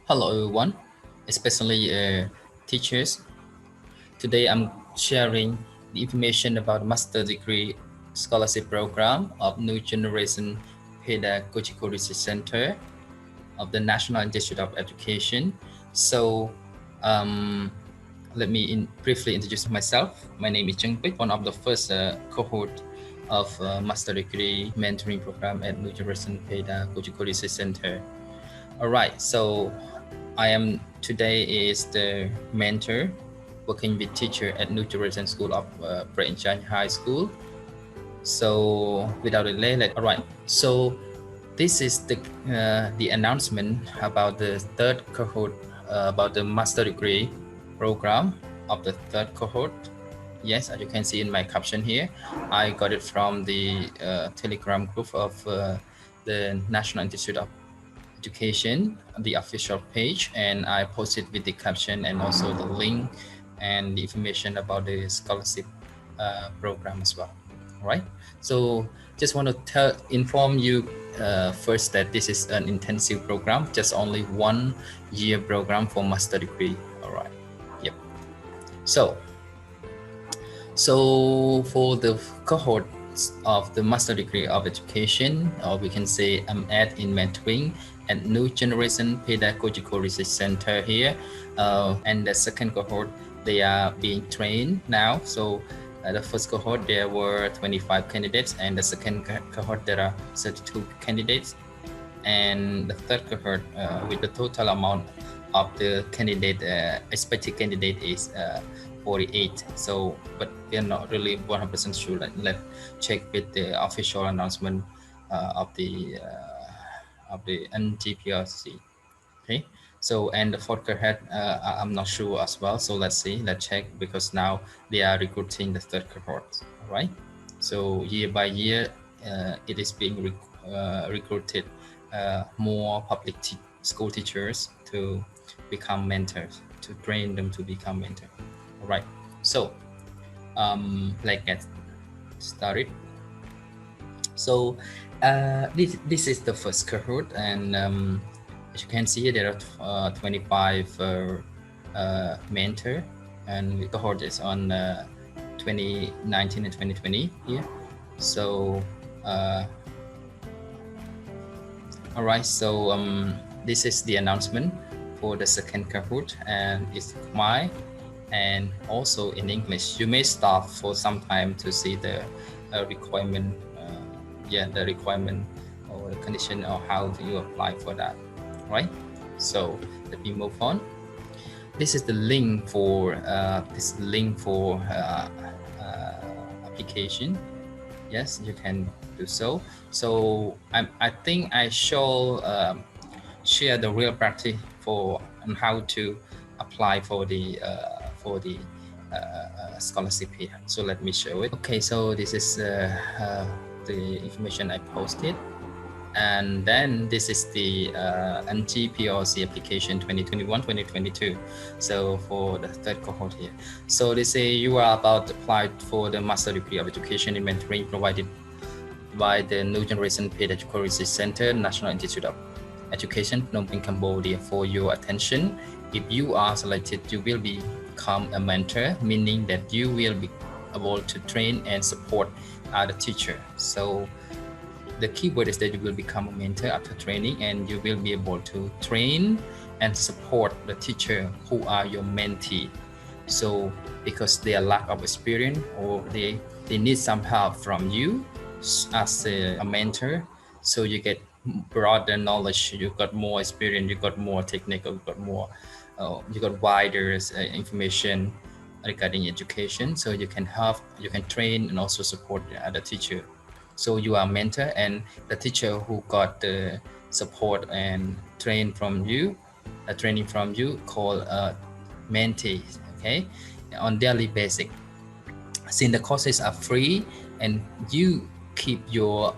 Hello everyone, especially teachers. Today I'm sharing the information about Master Degree Scholarship Program of New Generation Pedagogical Research Center of the National Institute of Education. So let me briefly introduce myself. My name is Jungpik, one of the first cohort of Master Degree Mentoring Program at New Generation Pedagogical Research Center. All right, so I am today is the mentor working with teacher at New Generation School of Branch High School. So without delay, all right. So this is the announcement about the third cohort about the master degree program of the third cohort. Yes, as you can see in my caption here, I got it from the Telegram group of the National Institute of Education, the official page, and I posted with the caption and also the link and the information about the scholarship program as well. All right, so just want to inform you first that this is an intensive program, just only 1 year program for master degree. All right, yep. So for the cohort of the Master Degree of Education, or we can say M.Ed in Mentoring and New Generation Pedagogical Research Center here. And the second cohort, they are being trained now. So the first cohort, there were 25 candidates, and the second cohort, there are 32 candidates. And the third cohort, with the total amount of the candidate, expected candidate is 48. So, but we are not really 100% sure. Let's check with the official announcement of the NGPRC. Okay. So, and the fourth cohort, I'm not sure as well. So let's see. Let's check, because now they are recruiting the third cohort. All right. So year by year, it is being recruited more public school teachers to become mentors, to train them to become mentors. All right, so let's get started. So this is the first cohort, and as you can see, there are 25 mentor, and the cohort is on 2019 and 2020 here. So all right, so this is the announcement for the second cohort, and it's my and also in English. You may stop for some time to see the requirement, the requirement or the condition, or how do you apply for that, right? So let me move on. This is the link for application. Yes, you can do so. So I think I shall share the real practice on how to apply for the scholarship here. So let me show it. Okay, so this is the information I posted, and then this is the NGPRC application 2021-2022. So for the third cohort here, so they say you are about to apply for the Master Degree of Education in Mentoring provided by the New Generation Pedagogical Research Center, National Institute of Education, Phnom Penh, Cambodia. For your attention, if you are selected, you will become a mentor, meaning that you will be able to train and support other teachers. So the key word is that you will become a mentor after training, and you will be able to train and support the teacher who are your mentee. So because they are lack of experience, or they need some help from you as a mentor, so you get broader knowledge, you got more experience, you got more technical, you got more you got wider information regarding education, so you can help, you can train and also support the other teacher. So you are a mentor, and the teacher who got the support and training from you called mentee. Okay, on daily basis. Since the courses are free and you keep your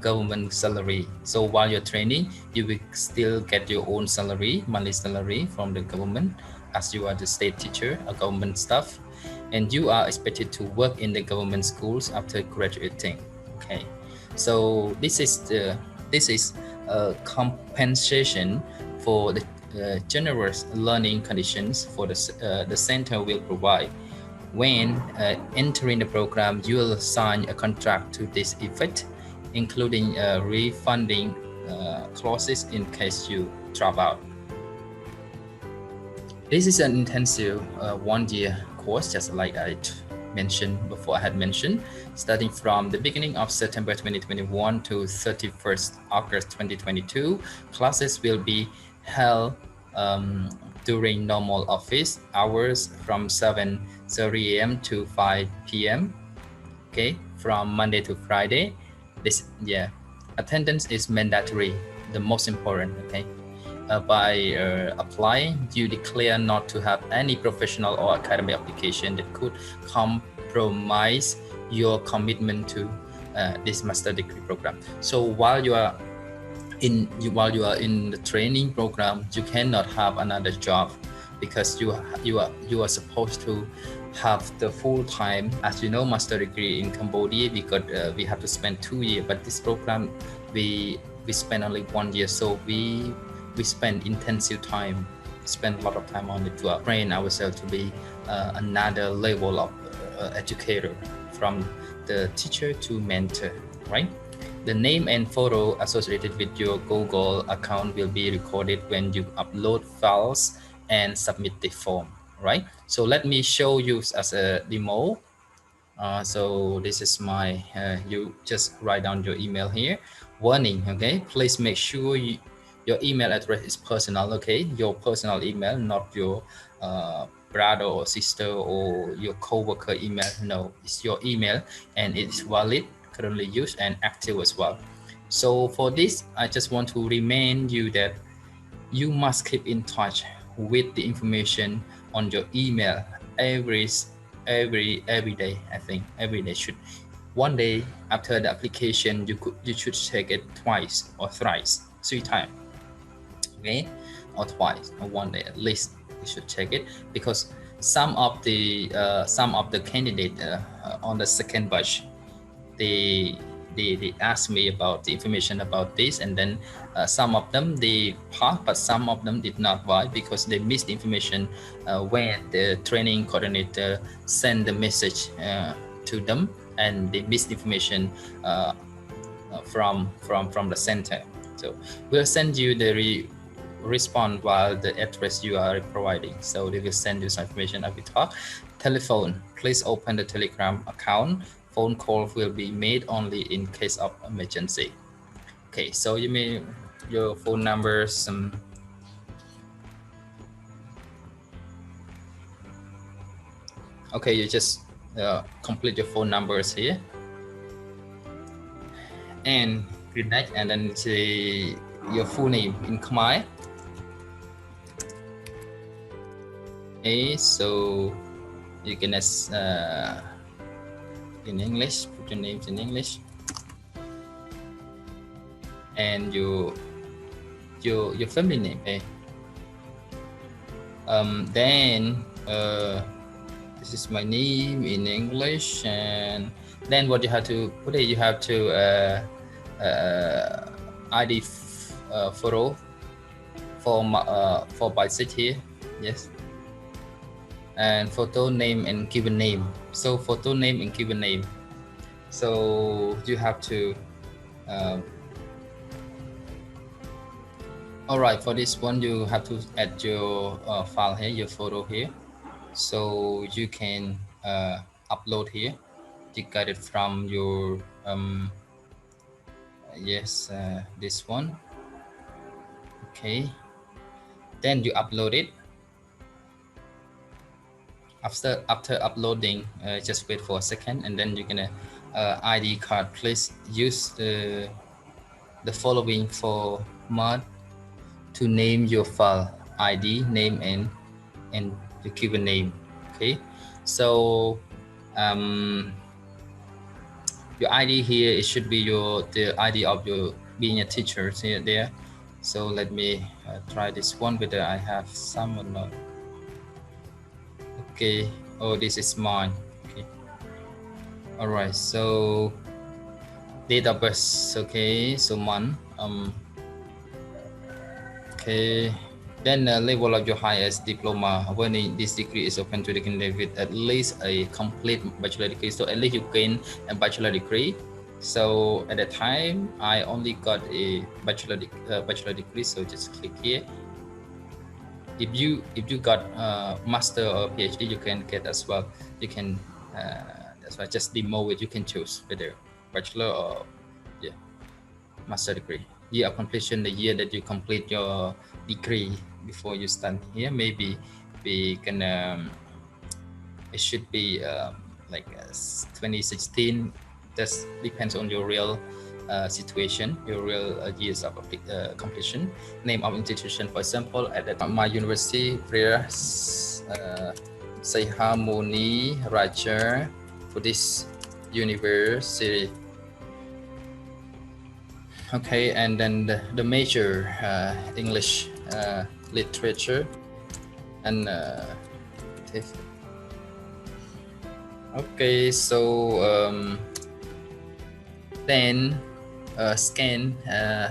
government salary, so while you're training, you will still get your own salary, monthly salary from the government, as you are the state teacher, a government staff, and you are expected to work in the government schools after graduating. Okay, so this is a compensation for generous learning conditions for the center will provide. When entering the program, you will sign a contract to this effect, including refunding clauses in case you drop out. This is an intensive one-year course, just like I had mentioned, starting from the beginning of September 2021 to 31st August 2022. Classes will be held during normal office hours from 7:30 a.m. to 5 p.m. Okay, from Monday to Friday. Attendance is mandatory, the most important. Okay. By applying, you declare not to have any professional or academic application that could compromise your commitment to this master degree program. So while you are in the training program, you cannot have another job, because you are supposed to have the full time. As you know, master degree in Cambodia, because we have to spend 2 years, but this program we spend only 1 year, so we spend intensive time, spend a lot of time on it to train ourselves to be another level of educator, from the teacher to mentor, right? The name and photo associated with your Google account will be recorded when you upload files and submit the form, right? So let me show you as a demo. So this is my, you just write down your email here. Warning, okay? Please make sure your email address is personal, okay? Your personal email, not your brother or sister or your co-worker email. No, it's your email, and it's valid, currently used, and active as well. So for this, I just want to remind you that you must keep in touch with the information on your email every day. I think every day should. One day after the application, you should check it twice or thrice, 3 times. Okay, or twice, or one day at least you should check it, because some of the candidates on the second batch, they asked me about the information about this, and then some of them they passed, but some of them did not. Why? Because they missed the information when the training coordinator sent the message to them, and they missed information from the center. So we'll send you the respond while the address you are providing. So they will send you some information as we talk. Telephone, please open the Telegram account. Phone call will be made only in case of emergency. Okay, so you may your phone numbers. Okay, you just complete your phone numbers here, and connect, and then say your full name in Khmer. Okay, so you can in English, put your names in English, and your family name. Okay. Then this is my name in English, and then what you have to put it, you have to ID photo for bicycle here. Yes. And photo name and given name. So photo name and given name. So you have to all right, for this one you have to add your file here, your photo here, so you can upload here. You got it from your yes, this one. Okay, then you upload it. After uploading, just wait for a second, and then you're gonna ID card. Please use the following format to name your file: ID, name, and the given name. Okay, so your ID here, it should be the ID of your being a teacher here there. So let me try this one, whether I have some or not. Okay, oh, this is mine. Okay, all right, so date of birth. Okay, so month, okay, Then level of your highest diploma, when this degree is open to the candidate with at least a complete bachelor degree. So at least you gain a bachelor degree. So at the time, I only got a bachelor degree. So just click here. If you got master or PhD, you can get as well. You can that's why just demo it. You can choose whether bachelor or master degree. Year of completion, the year that you complete your degree before you start here. Maybe we can it should be like 2016. That depends on your real situation, your real years of completion. Name of institution, for example, at my university, Prayer say Harmony Raja for this university. Okay, and then the major English literature and okay, so then scan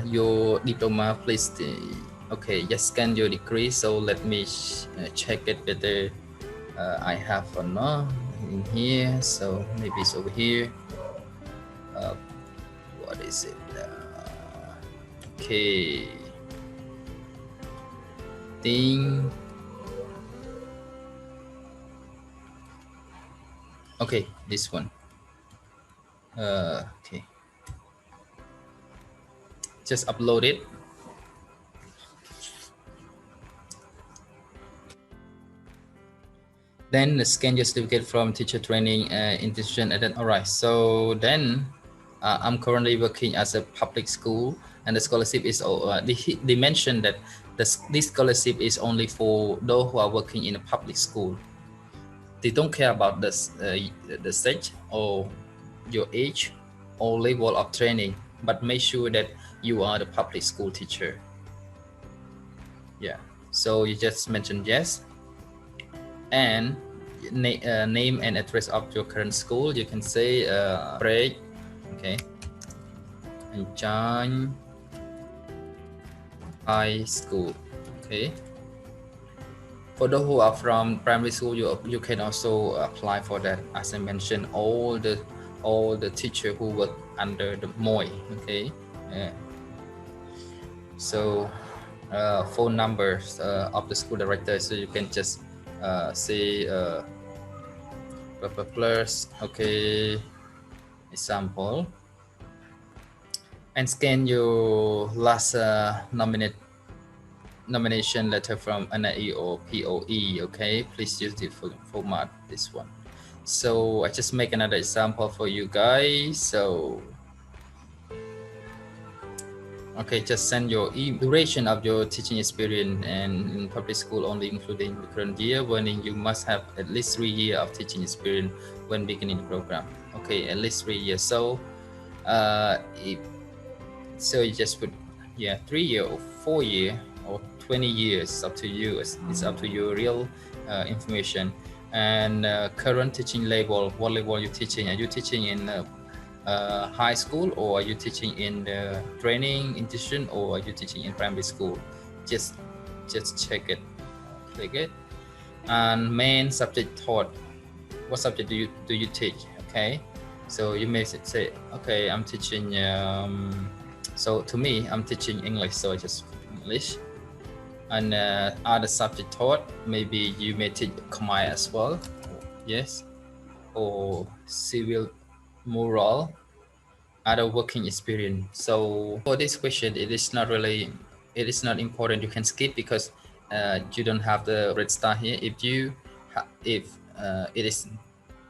your diploma, please. Okay, just scan your degree. So let me check it whether I have or not in here. So maybe it's over here. What is it? Okay, thing. Okay, this one. Okay, just upload it. Then scan your certificate from teacher training institution. And then, all right. So then I'm currently working as a public school, and the scholarship is they mentioned that this scholarship is only for those who are working in a public school. They don't care about the stage or your age or level of training, but make sure that you are the public school teacher. Yeah, so you just mention yes, and name and address of your current school. You can say break, okay, and join high school. Okay, for those who are from primary school, you can also apply for that. As I mentioned, all the teacher who work under the MOI. Okay, so phone numbers of the school director, so you can just say plus, okay, example, and scan your last nomination letter from NIE or POE. Okay, please use the format, this one. So I just make another example for you guys. So okay, just send your duration of your teaching experience, and in public school only including the current year. Warning, you must have at least 3 years of teaching experience when beginning the program. Okay, at least 3 years. So so you just put 3 years or 4 years or 20 years. It's up to you. It's up to your real information. And current teaching level, what level are you teaching? Are you teaching in high school, or are you teaching in the training institution, or are you teaching in primary school? Just check it, click it. And main subject taught, what subject do you teach? Okay, so you may say, okay, I'm teaching so to me, I'm teaching English, so I just English. And other subject taught, maybe you may teach Khmer as well, yes, or civil, moral, other working experience. So for this question, it is not important. You can skip, because you don't have the red star here. If it is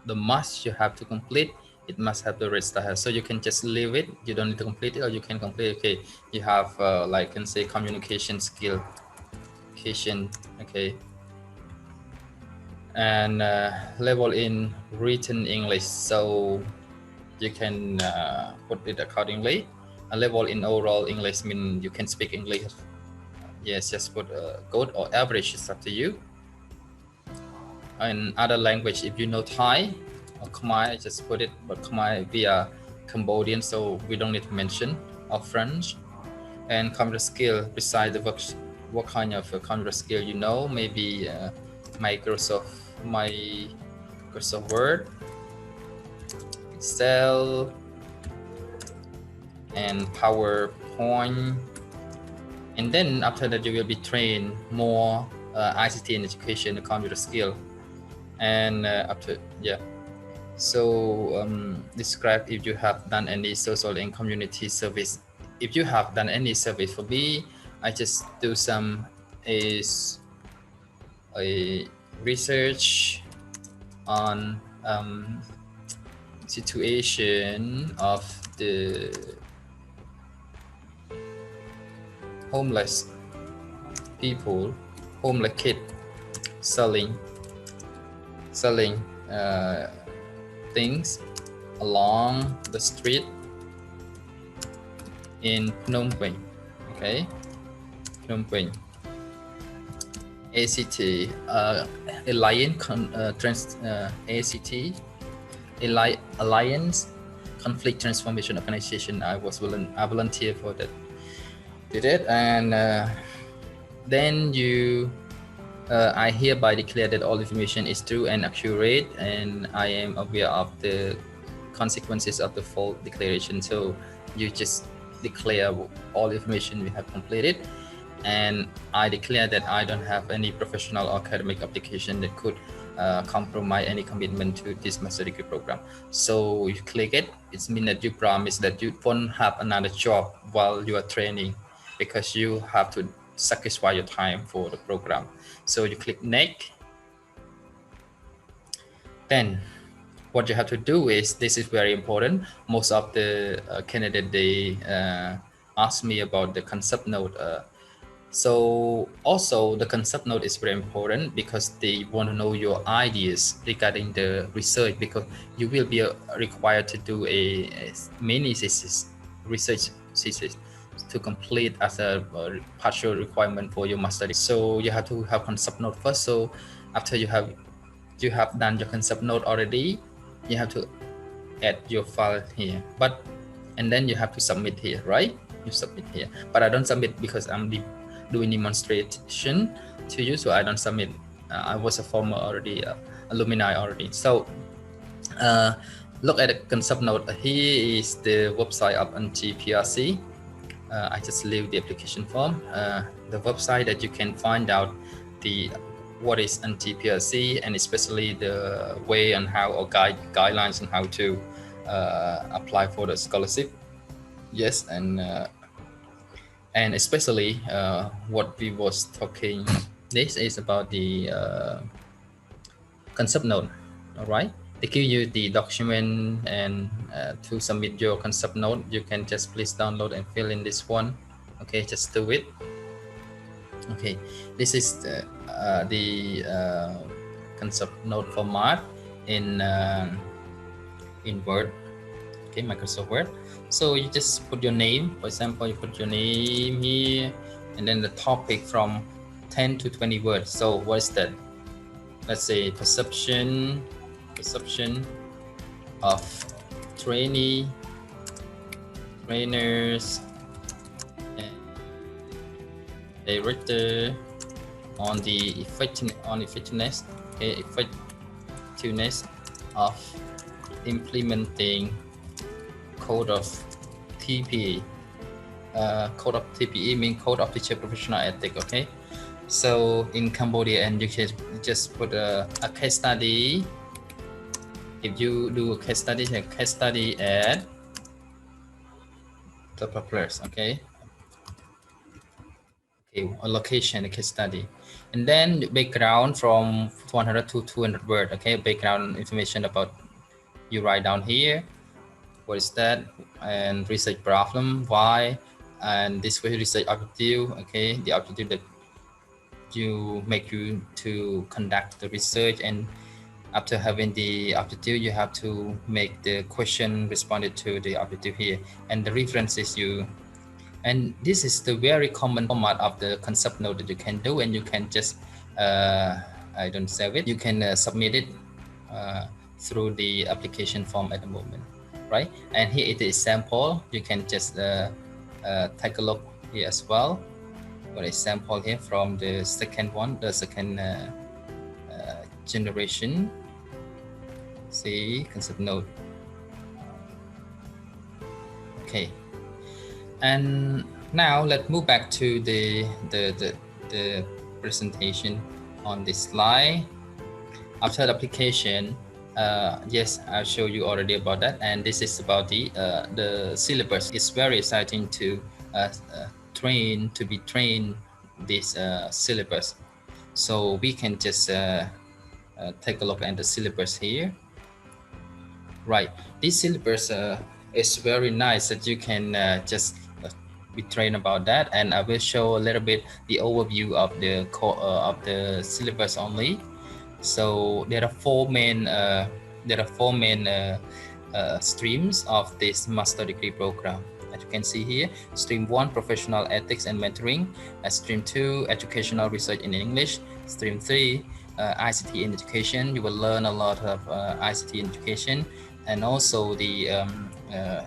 the must you have to complete, it must have the red star here. So you can just leave it. You don't need to complete it, or you can complete. Okay, you have like, can say communication skill, okay, and level in written English, so you can put it accordingly. A level in oral English means you can speak English. Yes, just put good or average, it's up to you. And other language, if you know Thai or Khmer, just put it, but Khmer via Cambodian, so we don't need to mention, or French. And computer skill, beside the what kind of computer skill you know, maybe Microsoft Word, Excel, and PowerPoint. And then after that, you will be trained more ICT and education, computer skill. And so describe if you have done any social and community service. If you have done any service, for me, I just do some a research on situation of the homeless people, homeless kid selling things along the street in Phnom Penh. Okay, Phnom Penh. ACT Alliance Conflict Transformation Organization. I volunteer for that. Did it, and then I hereby declare that all information is true and accurate, and I am aware of the consequences of the false declaration. So you just declare all information we have completed, and I declare that I don't have any professional or academic application that could compromise any commitment to this master degree program. So you click it, it means that you promise that you won't have another job while you are training, because you have to sacrifice your time for the program. So you click next. Then what you have to do is, this is very important. Most of the candidates, they ask me about the concept note. So also the concept note is very important because they want to know your ideas regarding the research, because you will be required to do a mini thesis, research thesis, to complete as a partial requirement for your master. So you have to have concept note first. So after you have done your concept note already, you have to add your file here, and then you have to submit here, right? You submit here, but I don't submit because I'm doing demonstration to you, so I don't submit. I was a former alumni already. So look at the concept note. Here is the website of NGPRC. I just leave the application form, the website that you can find out what is NGPRC, and especially the way and how, or guidelines on how to apply for the scholarship. Yes, and especially what we was talking, this is about the concept note. All right, they give you the document, and to submit your concept note, you can just please download and fill in this one. Okay, just do it. Okay, this is the concept note format in Word. Okay, Microsoft Word. So you just put your name. For example, you put your name here, and then the topic from 10 to 20 words. So what is that? Let's say perception of trainers and director on the effectiveness of implementing code of TPE. Code of TPE means code of teacher professional ethics. Okay, so in Cambodia, and you can just put a case study. If you do a case study at the place, okay, a location, a case study, and then background from 100 to 200 words. Okay, background information about you write down here. What is that? And research problem, why, and this way research objective. Okay, the objective that you make you to conduct the research, and after having the objective, you have to make the question responded to the objective here, and the references you. And this is the very common format of the concept note that you can do, and you can just I don't save it. You can submit it through the application form at the moment, right? And here it is sample. You can just take a look here as well. for example here from the second one, the second generation. See concept node. Okay, and now let's move back to the presentation on this slide. After the application, yes, I'll show you already about that, and this is about the syllabus. It's very exciting to be trained this syllabus. So we can just take a look at the syllabus here. Right, this syllabus is very nice that you can just be trained about that, and I will show a little bit the overview of the syllabus only. So there are four main streams of this master degree program. As you can see here, stream 1, professional ethics and mentoring. Stream 2, educational research in English. Stream 3, ICT in education. You will learn a lot of ICT in education, and also the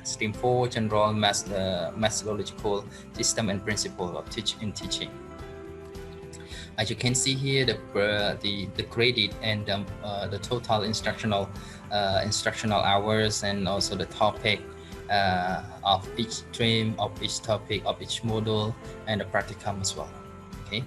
stream 4, general methodological system and principle of teaching. As you can see here, the credit and the total instructional hours, and also the topic of each stream, of each topic, of each module, and the practicum as well. Okay,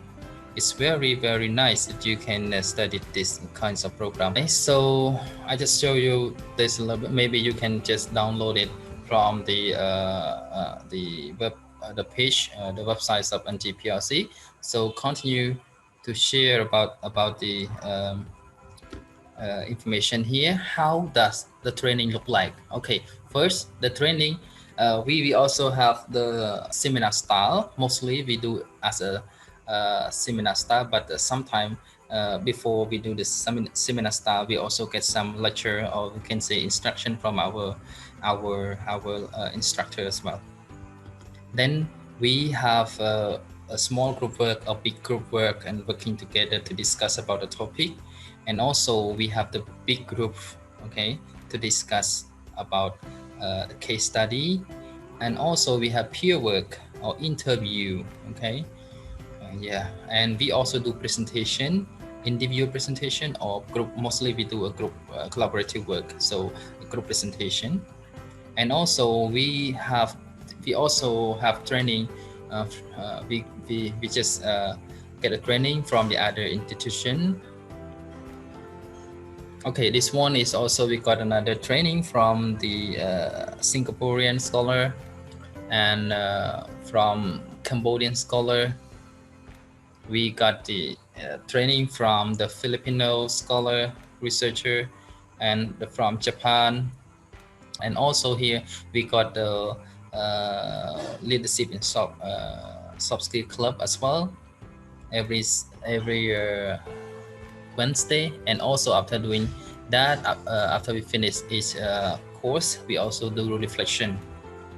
it's very, very nice that you can study these kinds of program. Okay, so I just show you this a little bit. Maybe you can just download it from the page, the websites of NGPRC. So continue to share about the information here. How does the training look like? Okay, first the training, we also have the seminar style. Mostly we do as a seminar style, but sometimes before we do the seminar style, we also get some lecture, or we can say instruction from our instructor as well. Then we have a small group work, a big group work, and working together to discuss about the topic. And also we have the big group, okay, to discuss about the case study. And also we have peer work or interview, okay. Yeah, and we also do presentation, individual presentation, or group. Mostly we do a group collaborative work, so a group presentation. And also we also have training. We just get a training from the other institution. Okay, this one is also, we got another training from the Singaporean scholar, and from Cambodian scholar. We got the training from the Filipino scholar, researcher, and from Japan. And also here we got the leadership in soft skill club as well, every Wednesday. And also after doing that, after we finish each course, we also do reflection.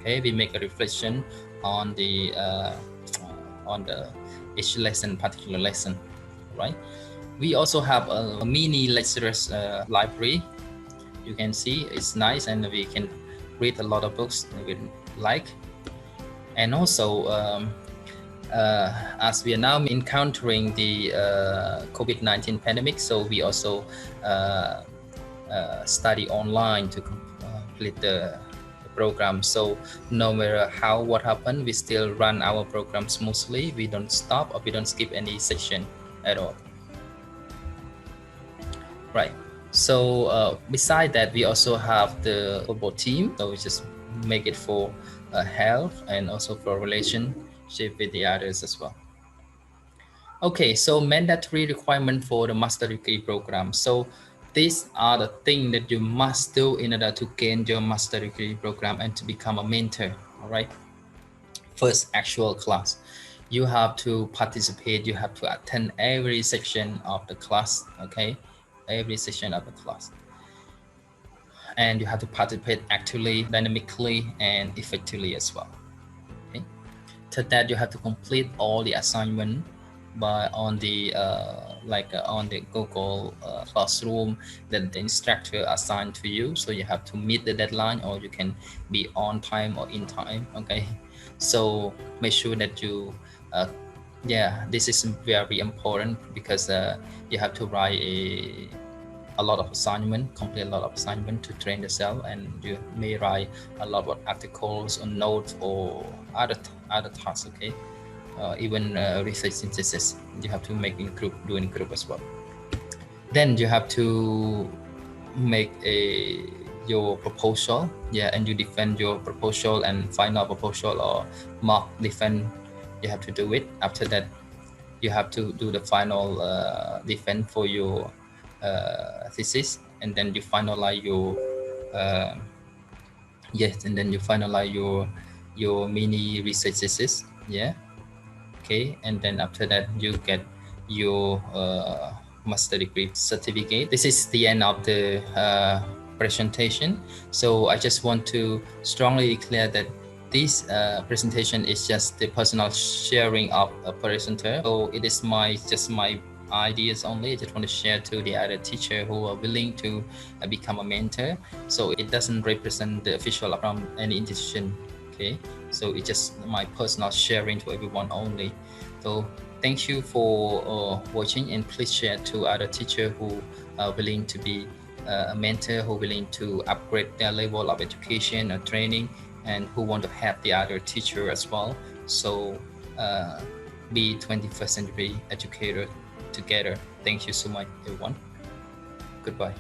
Okay, we make a reflection on the each lesson, particular lesson, right? We also have a mini lecturers library. You can see it's nice, and we can read a lot of books we like. And also as we are now encountering the COVID-19 pandemic, so we also study online to complete the program. So no matter what happened, we still run our program smoothly. We don't stop, or we don't skip any section at all. Right. So beside that, we also have the football team. So we just make it for health, and also for relationship with the others as well. Okay, so mandatory requirement for the master degree program. So these are the things that you must do in order to gain your master degree program and to become a mentor. All right. First, actual class. You have to participate. You have to attend every section of the class. Okay, every section of the class. And you have to participate actively, dynamically, and effectively as well. Okay. To that, you have to complete all the assignment on the Google Classroom that the instructor assigned to you. So you have to meet the deadline, or you can be on time or in time. Okay, so make sure that you Yeah, this is very important because you have to write a lot of assignment, complete a lot of assignment to train yourself, and you may write a lot of articles or notes or other tasks. Okay, even research synthesis you have to make in group, do in group as well. Then you have to make your proposal, yeah, and you defend your proposal and final proposal or mock defense. You have to do it. After that, you have to do the final defense for your thesis, and then you finalize your yes, and then you finalize your mini research thesis. Yeah, okay, and then after that you get your master degree certificate. This is the end of the presentation. So I just want to strongly declare that this presentation is just the personal sharing of a presenter. So it is just my ideas only. I just want to share to the other teacher who are willing to become a mentor. So it doesn't represent the official from any institution. Okay, so it's just my personal sharing to everyone only. So thank you for watching, and please share to other teachers who are willing to be a mentor, who are willing to upgrade their level of education or training, and who want to help the other teacher as well. So be 21st century educator together. Thank you so much, everyone. Goodbye.